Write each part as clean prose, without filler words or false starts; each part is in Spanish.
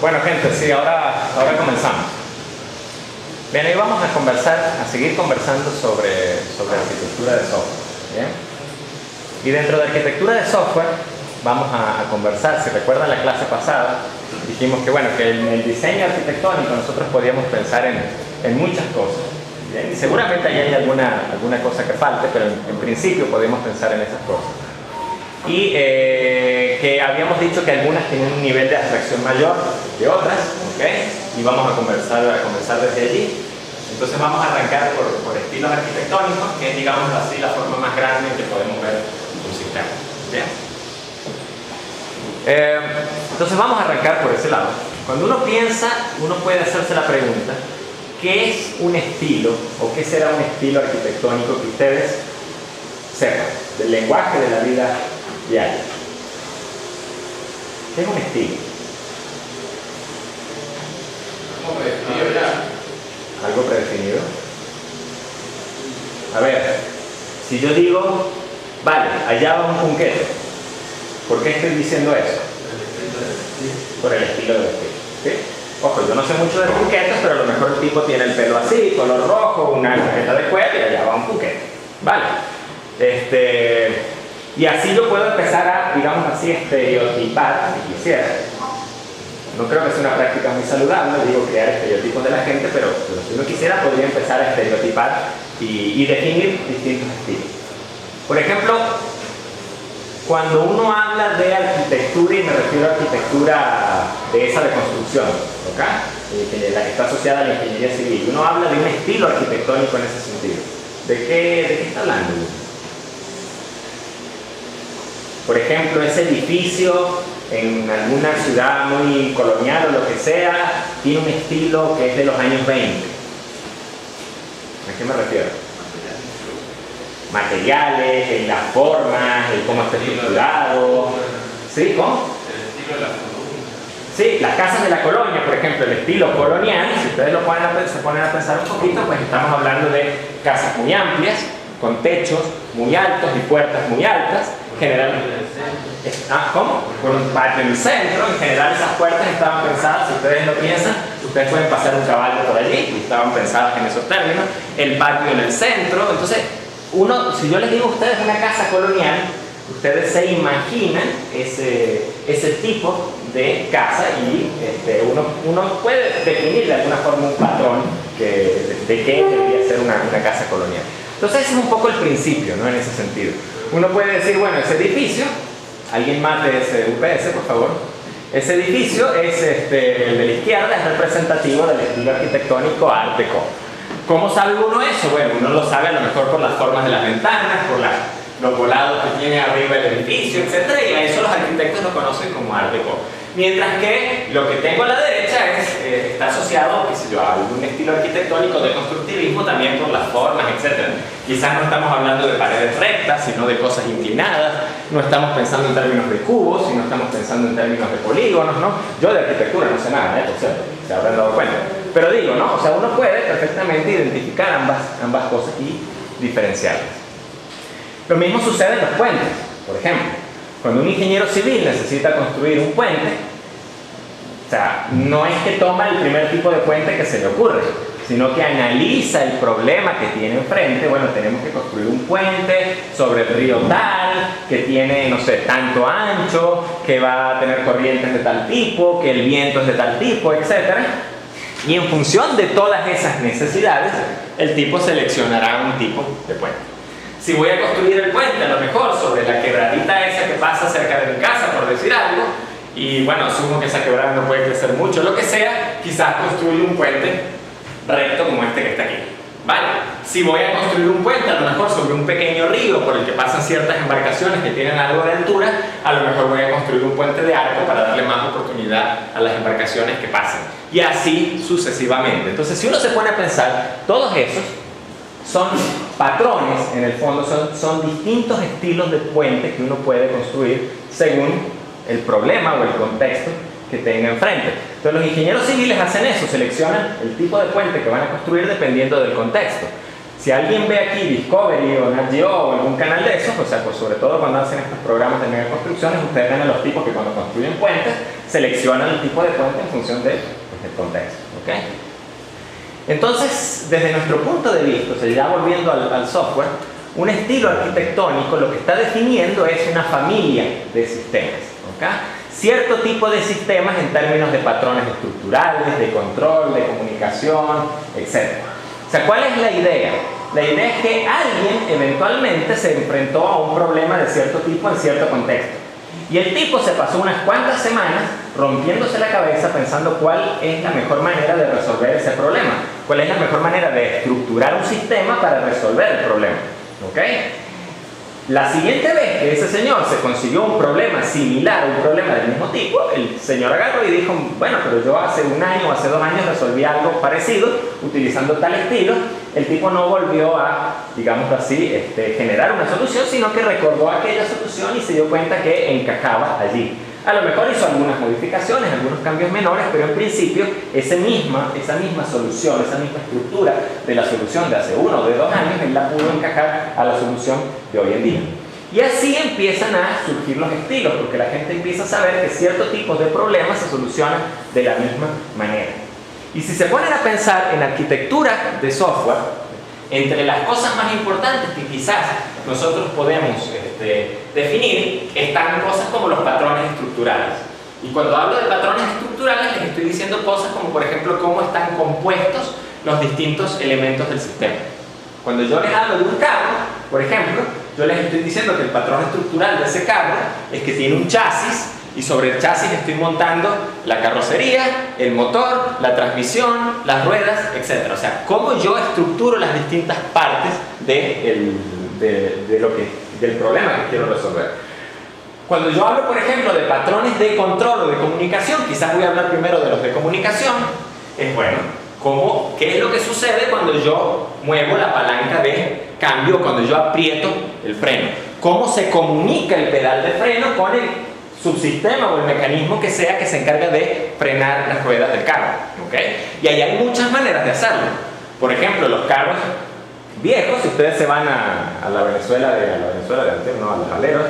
Bueno, gente, sí, ahora comenzamos. Bien, hoy vamos a seguir conversando sobre arquitectura de software. ¿Bien? Y dentro de arquitectura de software vamos a conversar. Si recuerdan la clase pasada, dijimos que, bueno, que en el diseño arquitectónico nosotros podíamos pensar en muchas cosas. ¿Bien? Y seguramente ahí hay alguna cosa que falte, pero en principio podemos pensar en esas cosas. Y que habíamos dicho que algunas tienen un nivel de abstracción mayor que otras, ¿ok? Y vamos a comenzar desde allí. Entonces vamos a arrancar por estilos arquitectónicos, que es, digamos así, la forma más grande en que podemos ver un sistema. ¿Bien? Entonces vamos a arrancar por ese lado. Cuando uno piensa, uno puede hacerse la pregunta: ¿qué es un estilo o qué será un estilo arquitectónico que ustedes sepan del lenguaje de la vida diaria? ¿Qué es un estilo? ¿Cómo predefinido ya? ¿Algo predefinido? A ver, si yo digo, vale, allá va un punquete, ¿por qué estoy diciendo eso? Por el estilo de vestir. ¿Sí? Ojo, yo no sé mucho de punquetes, pero a lo mejor el tipo tiene el pelo así, color rojo, una chaqueta de cuero y allá va un punquete. Vale. Y así yo puedo empezar a, digamos así, estereotipar, si quisiera. No creo que sea una práctica muy saludable, digo, crear estereotipos de la gente, pero si uno quisiera podría empezar a estereotipar y definir distintos estilos. Por ejemplo, cuando uno habla de arquitectura, y me refiero a arquitectura de esa de construcción, ¿ok? La que está asociada a la ingeniería civil, uno habla de un estilo arquitectónico en ese sentido. ¿De qué está hablando? Por ejemplo, ese edificio en alguna ciudad muy colonial o lo que sea, tiene un estilo que es de los años 20. ¿A qué me refiero? Materiales, en las formas, en cómo está estructurado. ¿Sí? ¿Cómo? El estilo de la columna. Sí, las casas de la colonia, por ejemplo, el estilo colonial, si ustedes se ponen a pensar un poquito, pues estamos hablando de casas muy amplias, con techos muy altos y puertas muy altas. Generalmente. ¿Cómo? Con un patio en el centro. En general esas puertas estaban pensadas, si ustedes lo piensan, ustedes pueden pasar un caballo por allí y estaban pensadas en esos términos. El patio en el centro. Entonces, si yo les digo a ustedes una casa colonial, ustedes se imaginan ese tipo de casa y uno puede definir de alguna forma un patrón de qué debería ser una casa colonial. Entonces ese es un poco el principio, ¿no? En ese sentido. Uno puede decir, bueno, ese edificio, alguien mate ese UPS, por favor. Ese edificio es, el de la izquierda, es representativo del estilo arquitectónico Art Deco. ¿Cómo sabe uno eso? Bueno, uno lo sabe a lo mejor por las formas de las ventanas, por los volados que tiene arriba el edificio, etc. Y a eso los arquitectos lo conocen como Art Deco. Mientras que lo que tengo a la derecha está asociado, qué sé yo, a algún estilo arquitectónico de constructivismo también por las formas, etc. Quizás no estamos hablando de paredes rectas, sino de cosas inclinadas. No estamos pensando en términos de cubos, sino estamos pensando en términos de polígonos, ¿no? Yo de arquitectura no sé nada, por cierto, se habrán dado cuenta. Pero digo, ¿no? O sea, uno puede perfectamente identificar ambas cosas y diferenciarlas. Lo mismo sucede en los puentes, por ejemplo. Cuando un ingeniero civil necesita construir un puente, o sea, no es que toma el primer tipo de puente que se le ocurre, sino que analiza el problema que tiene enfrente. Bueno, tenemos que construir un puente sobre el río tal, que tiene, no sé, tanto ancho, que va a tener corrientes de tal tipo, que el viento es de tal tipo, etc. Y en función de todas esas necesidades, el tipo seleccionará un tipo de puente. Si voy a construir el puente, a lo mejor sobre la quebradita esa que pasa cerca de mi casa, por decir algo, y bueno, asumo que esa quebrada no puede crecer mucho, lo que sea, quizás construyo un puente recto como este que está aquí. ¿Vale? Si voy a construir un puente, a lo mejor sobre un pequeño río por el que pasan ciertas embarcaciones que tienen algo de altura, a lo mejor voy a construir un puente de arco para darle más oportunidad a las embarcaciones que pasen. Y así sucesivamente. Entonces, si uno se pone a pensar, todos esos son patrones, en el fondo, son distintos estilos de puente que uno puede construir según el problema o el contexto que tenga enfrente. Entonces los ingenieros civiles hacen eso, seleccionan el tipo de puente que van a construir dependiendo del contexto. Si alguien ve aquí Discovery o Nat Geo o algún canal de esos, o sea, pues sobre todo cuando hacen estos programas de megaconstrucciones, ustedes ven a los tipos que cuando construyen puentes seleccionan el tipo de puente en función del contexto. ¿Okay? Entonces, desde nuestro punto de vista, o sea, ya volviendo al software, un estilo arquitectónico lo que está definiendo es una familia de sistemas. ¿Okay? Cierto tipo de sistemas en términos de patrones estructurales, de control, de comunicación, etc. O sea, ¿cuál es la idea? La idea es que alguien eventualmente se enfrentó a un problema de cierto tipo en cierto contexto. Y el tipo se pasó unas cuantas semanas rompiéndose la cabeza pensando cuál es la mejor manera de resolver ese problema. Cuál es la mejor manera de estructurar un sistema para resolver el problema. ¿Ok? La siguiente vez que ese señor se consiguió un problema similar, un problema del mismo tipo, el señor agarró y dijo, bueno, pero yo hace un año o hace 2 años resolví algo parecido utilizando tal estilo. El tipo no volvió a, digamos así, generar una solución, sino que recordó aquella solución y se dio cuenta que encajaba allí. A lo mejor hizo algunas modificaciones, algunos cambios menores, pero en principio esa misma solución, esa misma estructura de la solución de hace 1 o de 2 años, él la pudo encajar a la solución de hoy en día. Y así empiezan a surgir los estilos, porque la gente empieza a saber que ciertos tipos de problemas se solucionan de la misma manera. Y si se ponen a pensar en arquitectura de software, entre las cosas más importantes que quizás nosotros podemos definir están cosas como los patrones estructurales. Y cuando hablo de patrones estructurales les estoy diciendo cosas como, por ejemplo, cómo están compuestos los distintos elementos del sistema. Cuando yo les hablo de un carro, por ejemplo, yo les estoy diciendo que el patrón estructural de ese carro es que tiene un chasis, y sobre el chasis estoy montando la carrocería, el motor, la transmisión, las ruedas, etc. O sea, cómo yo estructuro las distintas partes del problema que quiero resolver. Cuando yo hablo, por ejemplo, de patrones de control o de comunicación, quizás voy a hablar primero de los de comunicación, es bueno, ¿qué es lo que sucede cuando yo muevo la palanca de cambio, cuando yo aprieto el freno? ¿Cómo se comunica el pedal de freno con el subsistema o el mecanismo que sea que se encarga de frenar las ruedas del carro? ¿Okay? Y ahí hay muchas maneras de hacerlo. Por ejemplo, los carros viejos, si ustedes se van a la Venezuela de antes, no, a los aleros,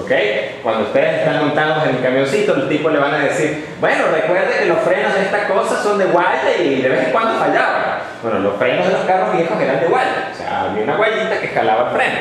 ¿okay? Cuando ustedes están montados en el camioncito, los tipos le van a decir, bueno, recuerde que los frenos de esta cosa son de guaya y de vez en cuando fallaban. Bueno, los frenos de los carros viejos eran de guaya, o sea, había una guayita que jalaba el freno.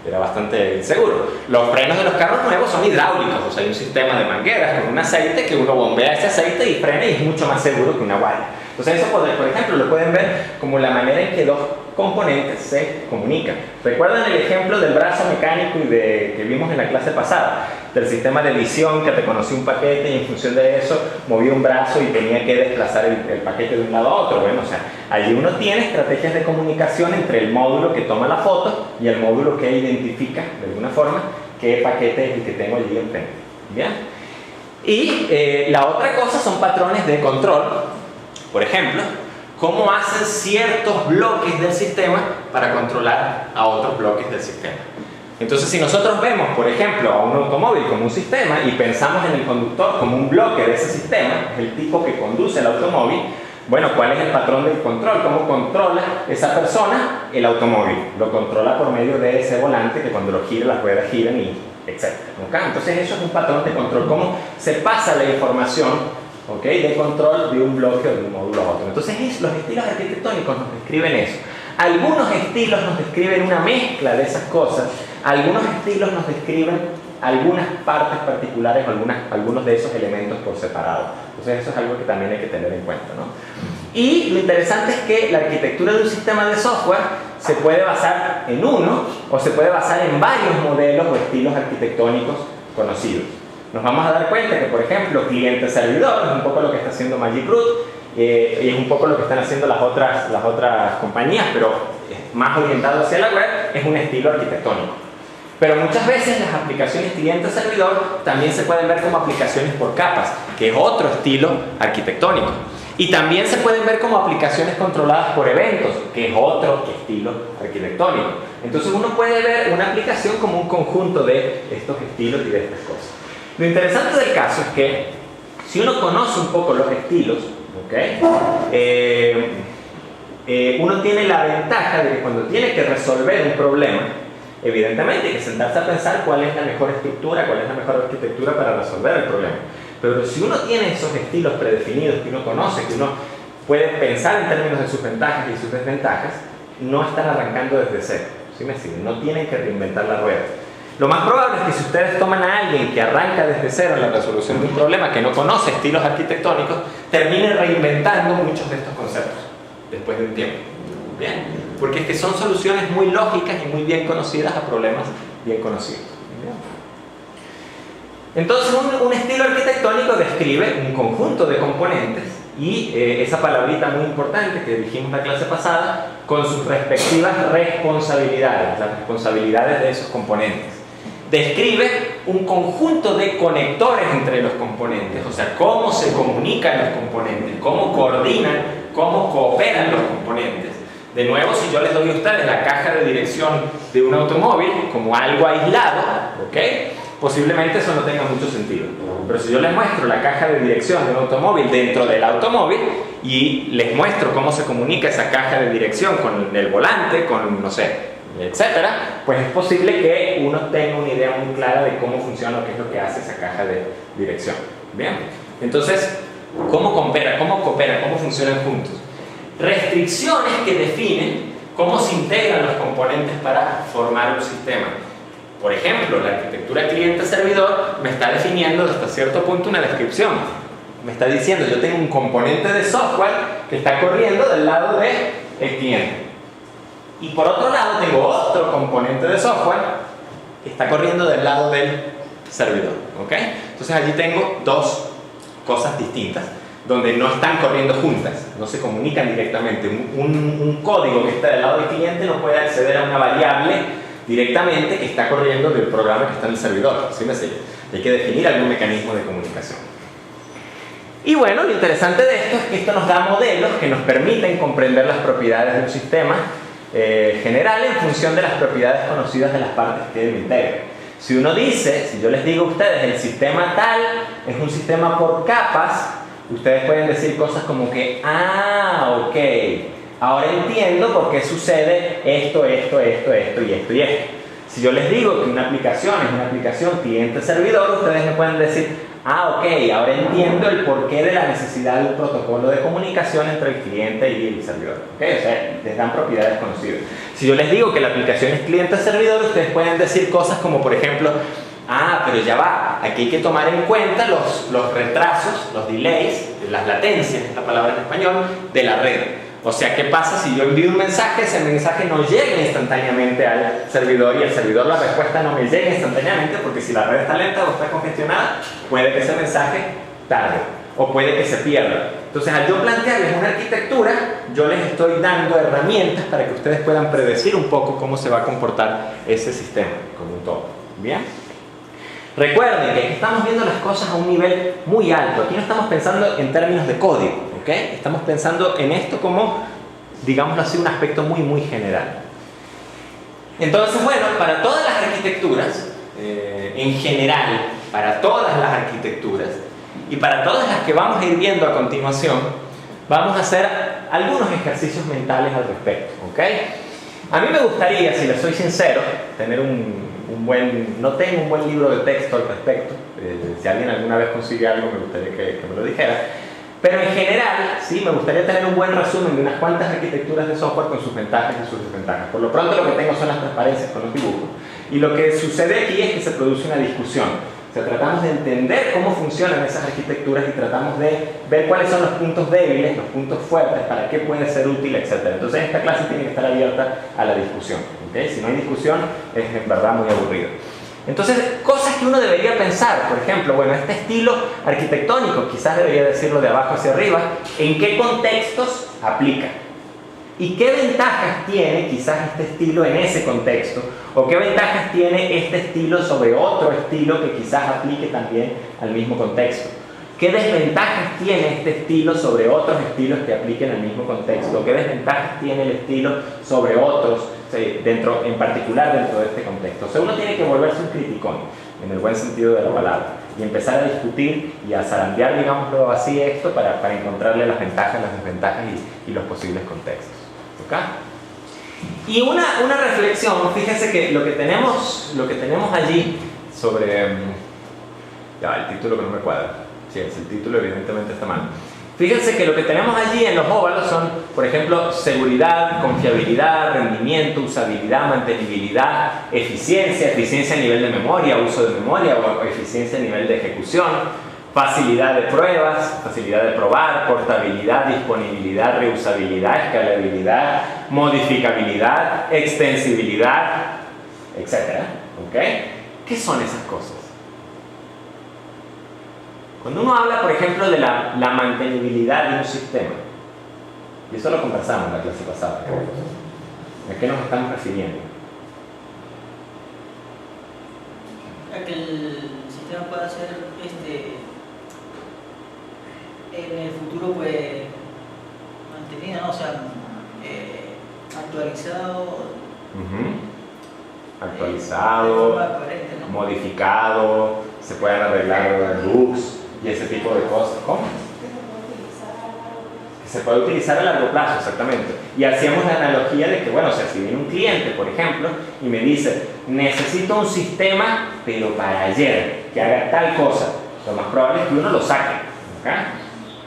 Era bastante inseguro. Los frenos de los carros nuevos son hidráulicos, o sea, hay un sistema de mangueras con un aceite que uno bombea ese aceite y frena y es mucho más seguro que una guaya. Entonces eso, por ejemplo, lo pueden ver como la manera en que dos componentes se comunican. ¿Recuerdan el ejemplo del brazo mecánico que vimos en la clase pasada? Del sistema de visión que reconocía un paquete y en función de eso movía un brazo y tenía que desplazar el paquete de un lado a otro. Bueno, o sea, allí uno tiene estrategias de comunicación entre el módulo que toma la foto y el módulo que identifica de alguna forma qué paquete es el que tengo allí enfrente. ¿Bien? Y la otra cosa son patrones de control. Por ejemplo, cómo hacen ciertos bloques del sistema para controlar a otros bloques del sistema. Entonces, si nosotros vemos, por ejemplo, a un automóvil como un sistema y pensamos en el conductor como un bloque de ese sistema, es el tipo que conduce el automóvil, bueno, ¿cuál es el patrón del control? ¿Cómo controla esa persona el automóvil? Lo controla por medio de ese volante que cuando lo gira, las ruedas giran y etc. ¿Okay? Entonces, eso es un patrón de control. ¿Cómo se pasa la información, ¿okay?, de control de un bloque o de un módulo a otro? Entonces, los estilos arquitectónicos nos describen eso. Algunos estilos nos describen una mezcla de esas cosas. Algunos estilos nos describen algunas partes particulares o algunos de esos elementos por separado. Entonces eso es algo que también hay que tener en cuenta, ¿no? Y lo interesante es que la arquitectura de un sistema de software se puede basar en uno o se puede basar en varios modelos o estilos arquitectónicos conocidos. Nos vamos a dar cuenta que, por ejemplo, cliente-servidor es un poco lo que está haciendo Magic Root y es un poco lo que están haciendo las otras compañías, pero más orientado hacia la web, es un estilo arquitectónico. Pero muchas veces las aplicaciones cliente-servidor también se pueden ver como aplicaciones por capas, que es otro estilo arquitectónico. Y también se pueden ver como aplicaciones controladas por eventos, que es otro estilo arquitectónico. Entonces uno puede ver una aplicación como un conjunto de estos estilos y de estas cosas. Lo interesante del caso es que si uno conoce un poco los estilos, ¿okay?, uno tiene la ventaja de que cuando tiene que resolver un problema, evidentemente hay que sentarse a pensar cuál es la mejor estructura, cuál es la mejor arquitectura para resolver el problema. Pero si uno tiene esos estilos predefinidos que uno conoce, que uno puede pensar en términos de sus ventajas y sus desventajas, no están arrancando desde cero. ¿Sí me siguen? No tienen que reinventar la rueda. Lo más probable es que si ustedes toman a alguien que arranca desde cero en la resolución de un problema, que no conoce estilos arquitectónicos, termine reinventando muchos de estos conceptos después de un tiempo. ¿Bien? Porque es que son soluciones muy lógicas y muy bien conocidas a problemas bien conocidos. ¿Bien? Entonces un estilo arquitectónico describe un conjunto de componentes y esa palabrita muy importante que dijimos la clase pasada, con sus respectivas responsabilidades, las responsabilidades de esos componentes. Describe un conjunto de conectores entre los componentes, o sea, cómo se comunican los componentes, cómo coordinan, cómo cooperan los componentes. De nuevo, si yo les doy a ustedes la caja de dirección de un automóvil como algo aislado, ¿ok? Posiblemente eso no tenga mucho sentido. Pero si yo les muestro la caja de dirección de un automóvil dentro del automóvil y les muestro cómo se comunica esa caja de dirección con el volante, con, no sé, etcétera, pues es posible que uno tenga una idea muy clara de cómo funciona o qué es lo que hace esa caja de dirección. Bien, entonces, ¿cómo coopera? ¿Cómo funcionan juntos? Restricciones que definen cómo se integran los componentes para formar un sistema. Por ejemplo, la arquitectura cliente-servidor me está definiendo hasta cierto punto una descripción. Me está diciendo, yo tengo un componente de software que está corriendo del lado del cliente. Y por otro lado tengo otro componente de software que está corriendo del lado del servidor. ¿Ok? Entonces allí tengo dos cosas distintas, donde no están corriendo juntas, no se comunican directamente. Un código que está del lado del cliente no puede acceder a una variable directamente que está corriendo del programa que está en el servidor. ¿Sí me sigue? Hay que definir algún mecanismo de comunicación. Y bueno, lo interesante de esto es que esto nos da modelos que nos permiten comprender las propiedades de un sistema general en función de las propiedades conocidas de las partes que lo integran. Si uno dice, si yo les digo a ustedes, el sistema tal es un sistema por capas, ustedes pueden decir cosas como que, ok, ahora entiendo por qué sucede esto y esto. Si yo les digo que una aplicación es una aplicación cliente-servidor, ustedes me pueden decir, ok, ahora entiendo el porqué de la necesidad de un protocolo de comunicación entre el cliente y el servidor. ¿Okay? O sea, les dan propiedades conocidas. Si yo les digo que la aplicación es cliente-servidor, ustedes pueden decir cosas como, por ejemplo, pero ya va, aquí hay que tomar en cuenta los retrasos, los delays, las latencias, es la palabra en español, de la red. O sea, ¿qué pasa si yo envío un mensaje, ese mensaje no llega instantáneamente al servidor y el servidor la respuesta no me llega instantáneamente porque si la red está lenta o está congestionada, puede que ese mensaje tarde o puede que se pierda. Entonces, al yo plantearles una arquitectura, yo les estoy dando herramientas para que ustedes puedan predecir un poco cómo se va a comportar ese sistema como un todo. ¿Bien? Recuerden que aquí estamos viendo las cosas a un nivel muy alto. Aquí no estamos pensando en términos de código. ¿Okay? Estamos pensando en esto como, digámoslo así, un aspecto muy, muy general. Entonces, bueno, para todas las arquitecturas, en general, para todas las arquitecturas, y para todas las que vamos a ir viendo a continuación, vamos a hacer algunos ejercicios mentales al respecto. ¿Okay? A mí me gustaría, si les soy sincero, tener no tengo un buen libro de texto al respecto. Si alguien alguna vez consigue algo, me gustaría que me lo dijera. Pero en general, sí, me gustaría tener un buen resumen de unas cuantas arquitecturas de software con sus ventajas y sus desventajas. Por lo pronto lo que tengo son las transparencias con los dibujos. Y lo que sucede aquí es que se produce una discusión. O sea, tratamos de entender cómo funcionan esas arquitecturas y tratamos de ver cuáles son los puntos débiles, los puntos fuertes, para qué puede ser útil, etc. Entonces esta clase tiene que estar abierta a la discusión. ¿Okay? Si no hay discusión, es en verdad muy aburrido. Entonces, cosas que uno debería pensar, por ejemplo, bueno, este estilo arquitectónico, quizás debería decirlo de abajo hacia arriba, ¿en qué contextos aplica? ¿Y qué ventajas tiene quizás este estilo en ese contexto? ¿O qué ventajas tiene este estilo sobre otro estilo que quizás aplique también al mismo contexto? ¿Qué desventajas tiene este estilo sobre otros estilos que apliquen al mismo contexto? ¿Qué desventajas tiene el estilo sobre otros, en particular dentro de este contexto? O sea, uno tiene que volverse un criticón, en el buen sentido de la palabra, y empezar a discutir y a zarandear, digámoslo así, esto para encontrarle las ventajas, las desventajas y los posibles contextos. ¿Okay? Y una reflexión, fíjense que lo que tenemos allí sobre... ya, el título que no me cuadra. Sí, el título evidentemente está mal. Fíjense que lo que tenemos allí en los óvalos son, por ejemplo, seguridad, confiabilidad, rendimiento, usabilidad, mantenibilidad, eficiencia a nivel de memoria, uso de memoria o eficiencia a nivel de ejecución, facilidad de pruebas, facilidad de probar, portabilidad, disponibilidad, reusabilidad, escalabilidad, modificabilidad, extensibilidad, etc. ¿Ok? ¿Qué son esas cosas? Cuando uno habla, por ejemplo, de la mantenibilidad de un sistema, y eso lo conversamos en la clase pasada, ¿a qué nos estamos refiriendo? A que el sistema pueda ser en el futuro pues mantenido, ¿no? O sea, actualizado. Actualizado, coherente, ¿no? modificado, se pueden arreglar bugs y ese tipo de cosas. ¿Cómo? Que se puede utilizar a largo plazo, exactamente. Y hacíamos la analogía de que, bueno, o sea, si viene un cliente, por ejemplo, y me dice, necesito un sistema, pero para ayer, que haga tal cosa, lo más probable es que uno lo saque. ¿Okay?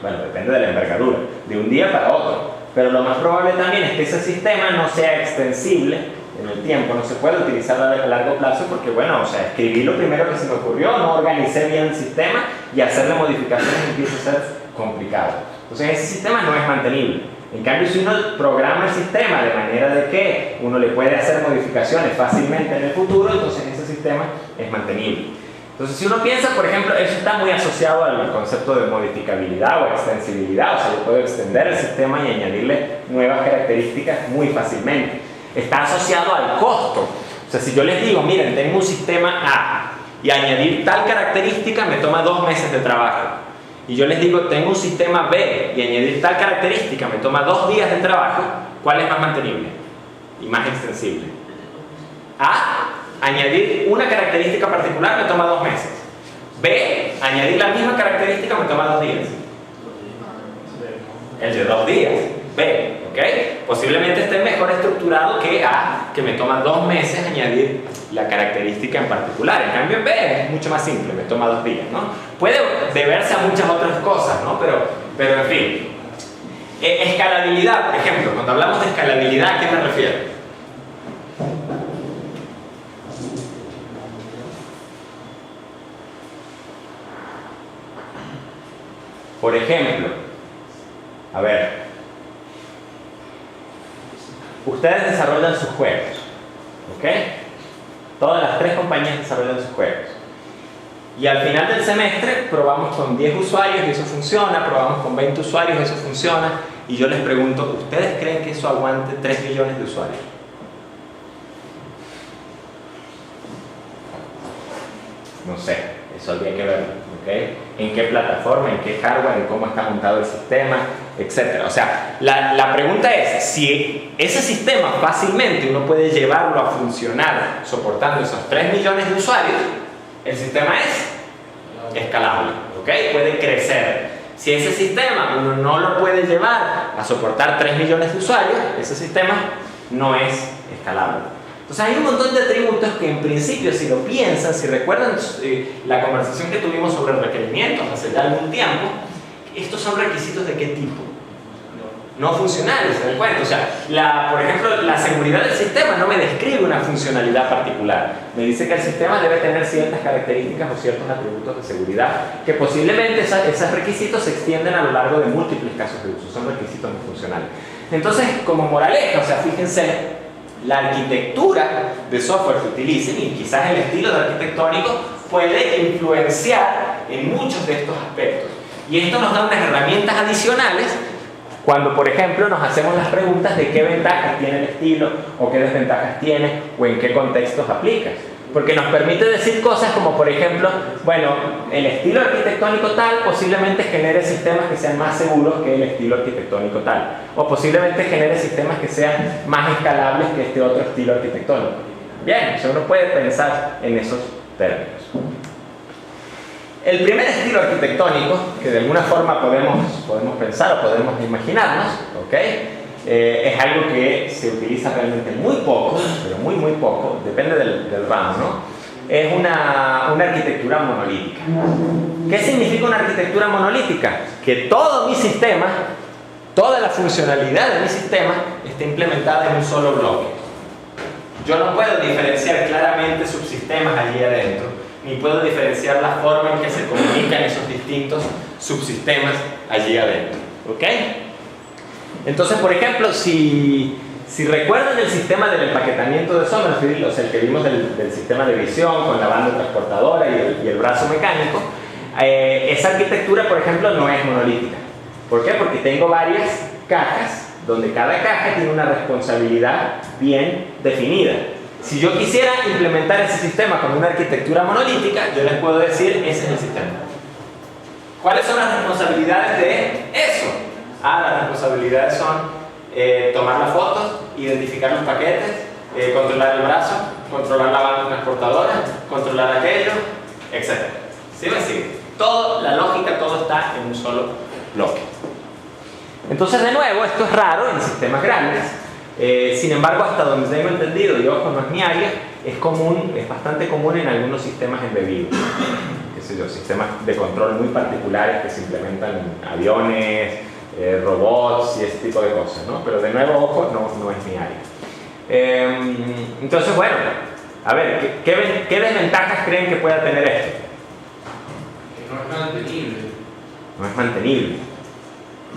Bueno, depende de la envergadura, de un día para otro. Pero lo más probable también es que ese sistema no sea extensible en el tiempo, no se puede utilizar a largo plazo porque, bueno, o sea, escribí lo primero que se me ocurrió, no organicé bien el sistema y hacerle modificaciones empieza a ser complicado. Entonces ese sistema no es mantenible. En cambio, si uno programa el sistema de manera de que uno le puede hacer modificaciones fácilmente en el futuro, entonces ese sistema es mantenible. Entonces, si uno piensa, por ejemplo, eso está muy asociado al concepto de modificabilidad o extensibilidad, o sea, yo puedo extender el sistema y añadirle nuevas características muy fácilmente. Está asociado al costo. O sea, si yo les digo, miren, tengo un sistema A y añadir tal característica me toma 2 meses de trabajo. Y yo les digo, tengo un sistema B y añadir tal característica me toma 2 días de trabajo, ¿cuál es más mantenible y más extensible? A, añadir una característica particular me toma 2 meses. B, añadir la misma característica me toma 2 días. El de 2 días. B, ¿ok? Posiblemente esté mejor estructurado que A, que me toma 2 meses añadir la característica en particular. En cambio, B es mucho más simple, me toma 2 días, ¿no? Puede deberse a muchas otras cosas, ¿no? Pero en fin. Escalabilidad, por ejemplo. Cuando hablamos de escalabilidad, ¿a qué me refiero? Por ejemplo, a ver, ustedes desarrollan sus juegos, ¿ok? Todas las 3 compañías desarrollan sus juegos. Y al final del semestre probamos con 10 usuarios y eso funciona, probamos con 20 usuarios y eso funciona, y yo les pregunto, ¿ustedes creen que eso aguante 3 millones de usuarios? No sé, eso habría que verlo, ¿ok? En qué plataforma, en qué hardware, en cómo está montado el sistema, etc. O sea, la pregunta es, si ese sistema fácilmente uno puede llevarlo a funcionar soportando esos 3 millones de usuarios, el sistema es escalable, ¿ok? Puede crecer. Si ese sistema uno no lo puede llevar a soportar 3 millones de usuarios, ese sistema no es escalable. Entonces hay un montón de atributos que en principio, si lo piensan, si recuerdan la conversación que tuvimos sobre requerimientos hace ya algún tiempo, estos son requisitos de qué tipo. No funcionales, ¿se dan cuenta? O sea, por ejemplo, la seguridad del sistema no me describe una funcionalidad particular. Me dice que el sistema debe tener ciertas características o ciertos atributos de seguridad, que posiblemente esos requisitos se extienden a lo largo de múltiples casos de uso. Son requisitos no funcionales. Entonces, como moraleja, o sea, fíjense, la arquitectura de software que utilicen y quizás el estilo de arquitectónico puede influenciar en muchos de estos aspectos. Y esto nos da unas herramientas adicionales cuando, por ejemplo, nos hacemos las preguntas de qué ventajas tiene el estilo o qué desventajas tiene o en qué contextos aplica. Porque nos permite decir cosas como, por ejemplo, bueno, el estilo arquitectónico tal posiblemente genere sistemas que sean más seguros que el estilo arquitectónico tal. O posiblemente genere sistemas que sean más escalables que este otro estilo arquitectónico. Bien, o sea, uno puede pensar en esos términos. El primer estilo arquitectónico, que de alguna forma podemos pensar o podemos imaginarnos, ¿ok? Es algo que se utiliza realmente muy poco, pero muy poco, depende del ramo, ¿no? es una arquitectura monolítica. ¿Qué significa una arquitectura monolítica? Que todo mi sistema, toda la funcionalidad de mi sistema está implementada en un solo bloque. Yo no puedo diferenciar claramente subsistemas allí adentro, ni puedo diferenciar la forma en que se comunican esos distintos subsistemas allí adentro. ¿Ok? Entonces, por ejemplo, si recuerdan el sistema del empaquetamiento de Somerville, o sea, el que vimos del sistema de visión con la banda transportadora y el brazo mecánico, esa arquitectura, por ejemplo, no es monolítica. ¿Por qué? Porque tengo varias cajas, donde cada caja tiene una responsabilidad bien definida. Si yo quisiera implementar ese sistema con una arquitectura monolítica, yo les puedo decir, ese es el sistema. ¿Cuáles son las responsabilidades de eso? Las responsabilidades son tomar las fotos, identificar los paquetes, controlar el brazo, controlar la banda transportadora, controlar aquello, etc. ¿Sí me sigue? Todo, la lógica, todo está en un solo bloque. Entonces, de nuevo, esto es raro en sistemas grandes. Sin embargo, hasta donde tengo entendido, y ojo, no es mi área, es bastante común en algunos sistemas embebidos. Qué sé yo, sistemas de control muy particulares que se implementan en aviones, robots y ese tipo de cosas, ¿no? Pero de nuevo, ojo, no es mi área. Entonces, bueno, a ver, ¿qué desventajas creen que pueda tener esto? Que no es mantenible. No es mantenible.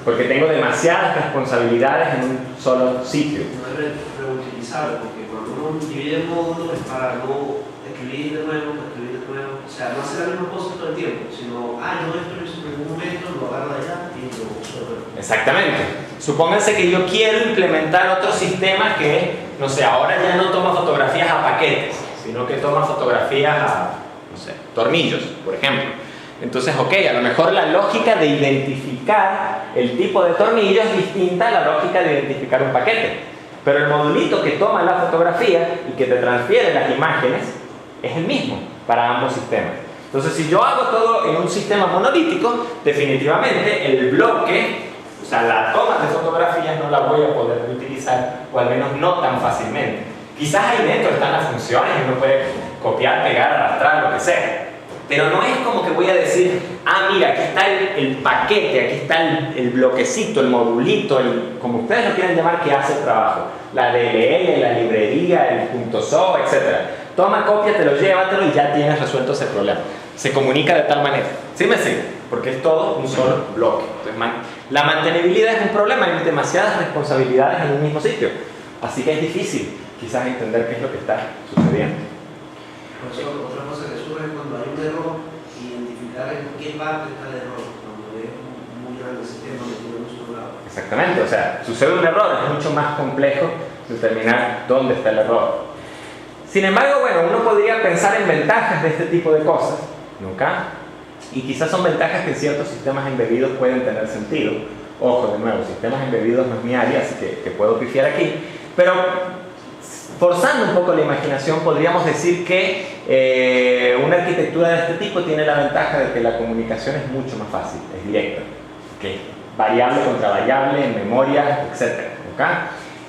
Porque tengo demasiadas responsabilidades en un solo sitio. No es reutilizable, porque cuando uno divide el módulo es para no escribir de nuevo, o sea, no hacer la misma cosa todo el tiempo, sino, yo esto lo hice en algún momento, lo agarro de allá y lo uso de nuevo. Exactamente. Supónganse que yo quiero implementar otro sistema que, no sé, ahora ya no toma fotografías a paquetes, sino que toma fotografías a, no sé, tornillos, por ejemplo. Entonces, ok, a lo mejor la lógica de identificar el tipo de tornillo es distinta a la lógica de identificar un paquete. Pero el modulito que toma la fotografía y que te transfiere las imágenes es el mismo para ambos sistemas. Entonces, si yo hago todo en un sistema monolítico, definitivamente el bloque, o sea, la toma de fotografías no la voy a poder utilizar, o al menos no tan fácilmente. Quizás ahí dentro están las funciones y uno puede copiar, pegar, arrastrar, lo que sea. Pero no es como que voy a decir, mira, aquí está el paquete, aquí está el bloquecito, el modulito, como ustedes lo quieran llamar, que hace el trabajo. La DLL, la librería, el .so, etc. Toma, cópiatelo, llévatelo y ya tienes resuelto ese problema. Se comunica de tal manera. ¿Sí me sigue? Porque es todo un solo bloque. Entonces, la mantenibilidad es un problema, hay demasiadas responsabilidades en un mismo sitio. Así que es difícil quizás entender qué es lo que está sucediendo. Por eso, otra cosa que surge es cuando hay un error, identificar en qué parte está el error, cuando es muy grande el sistema metido en un solo lado. Exactamente, o sea, sucede un error, es mucho más complejo determinar dónde está el error. Sin embargo, bueno, uno podría pensar en ventajas de este tipo de cosas, ¿nunca? Y quizás son ventajas que en ciertos sistemas embebidos pueden tener sentido. Ojo, de nuevo, sistemas embebidos no es mi área, así que puedo pifiar aquí, pero forzando un poco la imaginación, podríamos decir que una arquitectura de este tipo tiene la ventaja de que la comunicación es mucho más fácil, es directa, ¿okay? Variable contra variable, en memoria, etc. ¿Okay?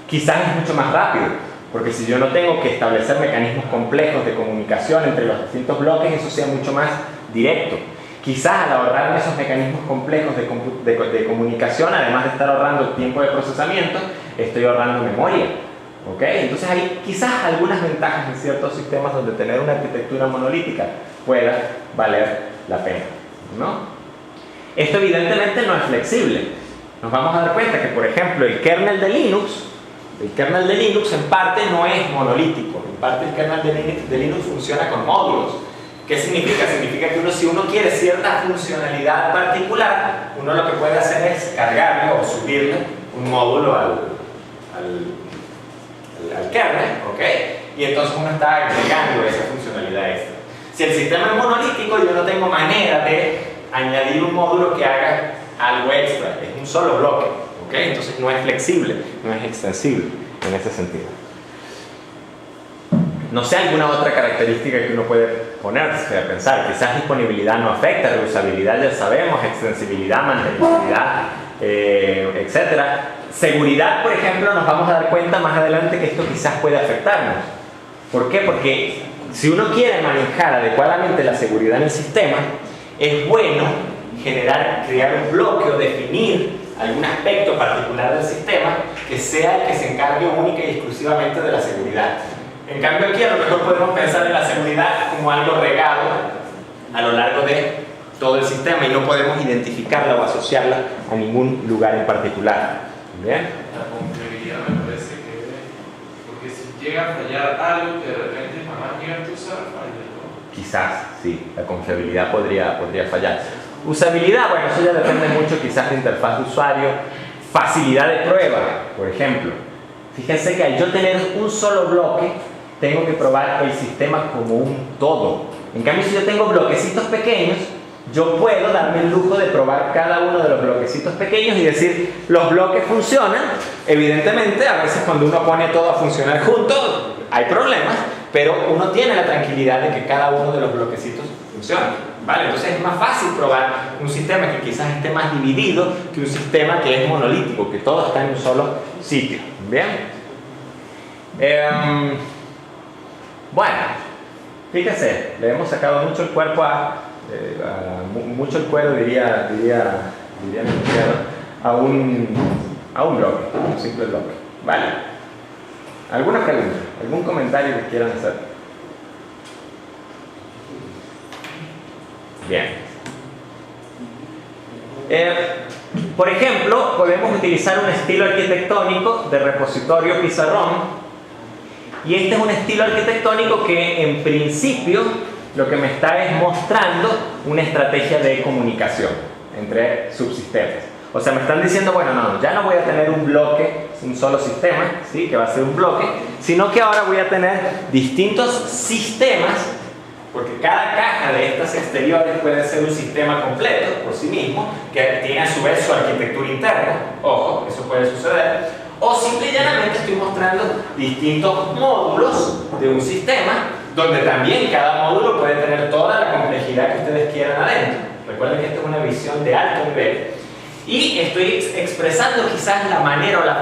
Quizás es mucho más rápido, porque si yo no tengo que establecer mecanismos complejos de comunicación entre los distintos bloques, eso sea mucho más directo. Quizás al ahorrarme esos mecanismos complejos de comunicación, además de estar ahorrando tiempo de procesamiento, estoy ahorrando memoria. ¿Okay? Entonces hay quizás algunas ventajas en ciertos sistemas donde tener una arquitectura monolítica pueda valer la pena, ¿no? Esto evidentemente no es flexible. Nos vamos a dar cuenta que, por ejemplo, el kernel de Linux en parte no es monolítico. En parte el kernel de Linux funciona con módulos. ¿Qué significa? Significa que si uno quiere cierta funcionalidad particular, uno lo que puede hacer es cargarle o subirle un módulo al kernel, ¿ok? Y entonces uno está agregando esa funcionalidad extra. Si el sistema es monolítico, yo no tengo manera de añadir un módulo que haga algo extra, es un solo bloque, ¿ok? Entonces no es flexible, no es extensible en ese sentido. No sé alguna otra característica que uno puede ponerse a pensar. Quizás disponibilidad no afecta, reusabilidad ya sabemos, extensibilidad, mantenibilidad, etc. Seguridad, por ejemplo, nos vamos a dar cuenta más adelante que esto quizás puede afectarnos. ¿Por qué? Porque Si uno quiere manejar adecuadamente la seguridad en el sistema, es bueno crear un bloque o definir algún aspecto particular del sistema que sea el que se encargue única y exclusivamente de la seguridad. En cambio aquí a lo mejor podemos pensar en la seguridad como algo regado a lo largo de todo el sistema y no podemos identificarla o asociarla a ningún lugar en particular. ¿Bien? La confiabilidad me parece que porque si llega a fallar algo que de repente jamás llegas a usar, falla, ¿no? Quizás, sí, la confiabilidad podría fallar. Usabilidad, bueno, eso ya depende mucho quizás de interfaz de usuario. Facilidad de prueba, por ejemplo. Fíjense que al yo tener un solo bloque, tengo que probar el sistema como un todo. En cambio, si yo tengo bloquecitos pequeños, yo puedo darme el lujo de probar cada uno de los bloquecitos pequeños y decir, los bloques funcionan. Evidentemente, a veces cuando uno pone todo a funcionar junto, hay problemas, pero uno tiene la tranquilidad de que cada uno de los bloquecitos funciona. ¿Vale? Entonces es más fácil probar un sistema que quizás esté más dividido que un sistema que es monolítico, que todo está en un solo sitio. ¿Bien? Bueno, fíjense, le hemos sacado mucho el cuerpo mucho el cuero, diría a un bloque, un simple bloque. ¿Vale? ¿Alguna pregunta? ¿Algún comentario que quieran hacer? Bien. Por ejemplo, podemos utilizar un estilo arquitectónico de repositorio pizarrón. Y este es un estilo arquitectónico que en principio lo que me está es mostrando una estrategia de comunicación entre subsistemas. O sea, me están diciendo, bueno, no, ya no voy a tener un bloque, un solo sistema, ¿sí? Que va a ser un bloque, sino que ahora voy a tener distintos sistemas, porque cada caja de estas exteriores puede ser un sistema completo por sí mismo, que tiene a su vez su arquitectura interna. Ojo, eso puede suceder. O simple y llanamente estoy mostrando distintos módulos de un sistema, donde también cada módulo puede tener toda la complejidad que ustedes quieran adentro. Recuerden que esta es una visión de alto nivel. Y estoy expresando quizás la manera o la